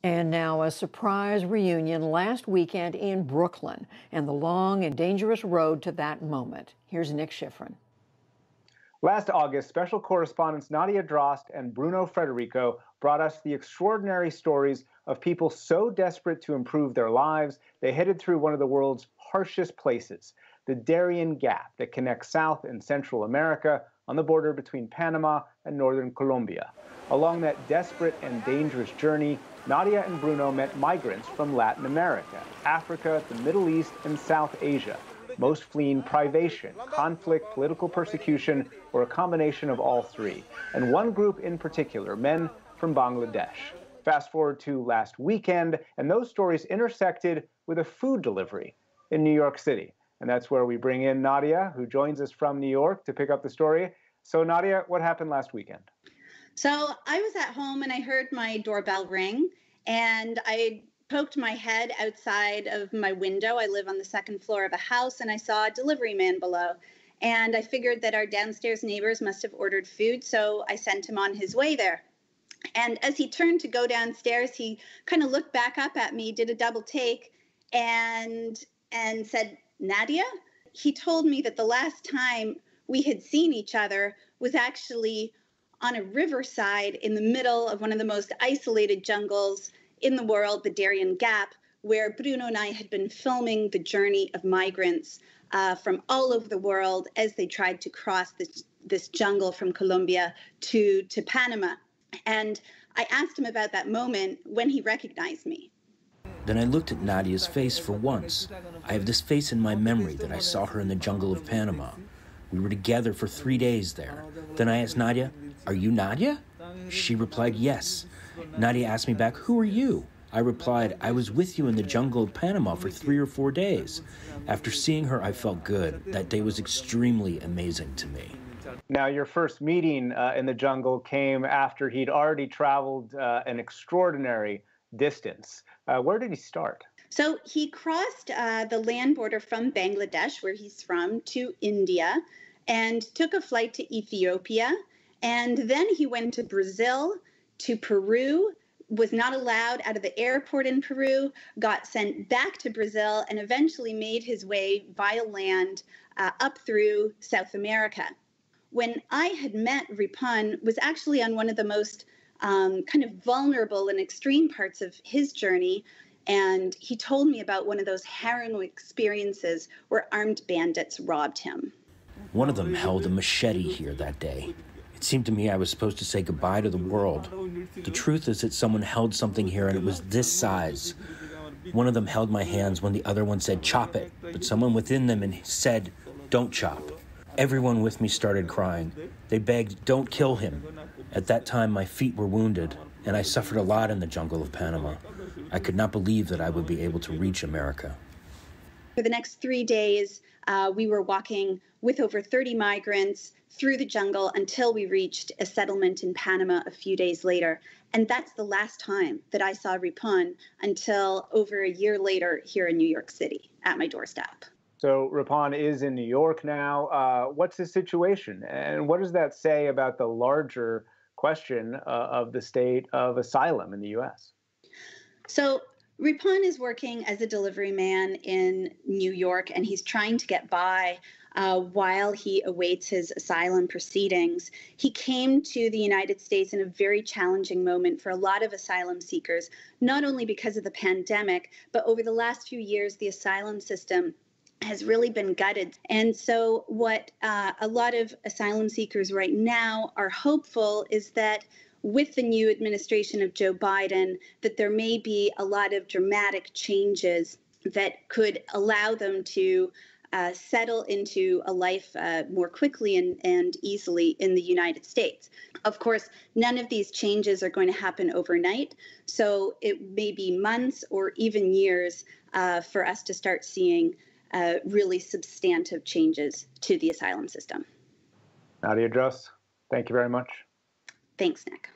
And now a surprise reunion last weekend in Brooklyn and the long and dangerous road to that moment. Here's Nick Schifrin. Last August, special correspondents Nadja Drost and Bruno Federico brought us the extraordinary stories of people so desperate to improve their lives, they headed through one of the world's harshest places, the Darien Gap that connects South and Central America on the border between Panama and northern Colombia. Along that desperate and dangerous journey, Nadja and Bruno met migrants from Latin America, Africa, the Middle East, and South Asia, most fleeing privation, conflict, political persecution, or a combination of all three. And one group in particular, men from Bangladesh. Fast forward to last weekend, and those stories intersected with a food delivery in New York City. And that's where we bring in Nadja, who joins us from New York to pick up the story. So Nadja, what happened last weekend? So I was at home and I heard my doorbell ring, and I poked my head outside of my window. I live on the second floor of a house, and I saw a delivery man below. And I figured that our downstairs neighbors must have ordered food, so I sent him on his way there. And as he turned to go downstairs, he kind of looked back up at me, did a double take, and said, "Nadja?" He told me that the last time we had seen each other was actually on a riverside in the middle of one of the most isolated jungles in the world, the Darien Gap, where Bruno and I had been filming the journey of migrants from all over the world as they tried to cross this jungle from Colombia to Panama. And I asked him about that moment when he recognized me. Then I looked at Nadja's face for once. I have this face in my memory that I saw her in the jungle of Panama. We were together for 3 days there. Then I asked Nadja, "Are you Nadja?" She replied, "Yes." Nadja asked me back, "Who are you?" I replied, "I was with you in the jungle of Panama for 3 or 4 days. After seeing her, I felt good. That day was extremely amazing to me. Now, your first meeting in the jungle came after he'd already traveled an extraordinary distance. Where did he start? So he crossed the land border from Bangladesh, where he's from, to India, and took a flight to Ethiopia. And then he went to Brazil, to Peru, was not allowed out of the airport in Peru, got sent back to Brazil, and eventually made his way via land up through South America. When I had met Ripon was actually on one of the most kind of vulnerable and extreme parts of his journey. And he told me about one of those harrowing experiences where armed bandits robbed him. One of them held a machete here that day. It seemed to me I was supposed to say goodbye to the world. The truth is that someone held something here and it was this size. One of them held my hands when the other one said, "Chop it," but someone within them said, "Don't chop." Everyone with me started crying. They begged, "Don't kill him." At that time, my feet were wounded, and I suffered a lot in the jungle of Panama. I could not believe that I would be able to reach America. For the next 3 days, we were walking with over 30 migrants through the jungle until we reached a settlement in Panama a few days later. And that's the last time that I saw Ripon until over a year later here in New York City at my doorstep. So Ripon is in New York now. What's his situation? And what does that say about the larger question of the state of asylum in the U.S.? So Ripon is working as a delivery man in New York, and he's trying to get by while he awaits his asylum proceedings. He came to the United States in a very challenging moment for a lot of asylum seekers, not only because of the pandemic, but over the last few years, the asylum system has really been gutted. And so what a lot of asylum seekers right now are hopeful is that with the new administration of Joe Biden, that there may be a lot of dramatic changes that could allow them to settle into a life more quickly and easily in the United States. Of course, none of these changes are going to happen overnight, so it may be months or even years for us to start seeing really substantive changes to the asylum system. Nadja Drost, thank you very much. Thanks, Nick.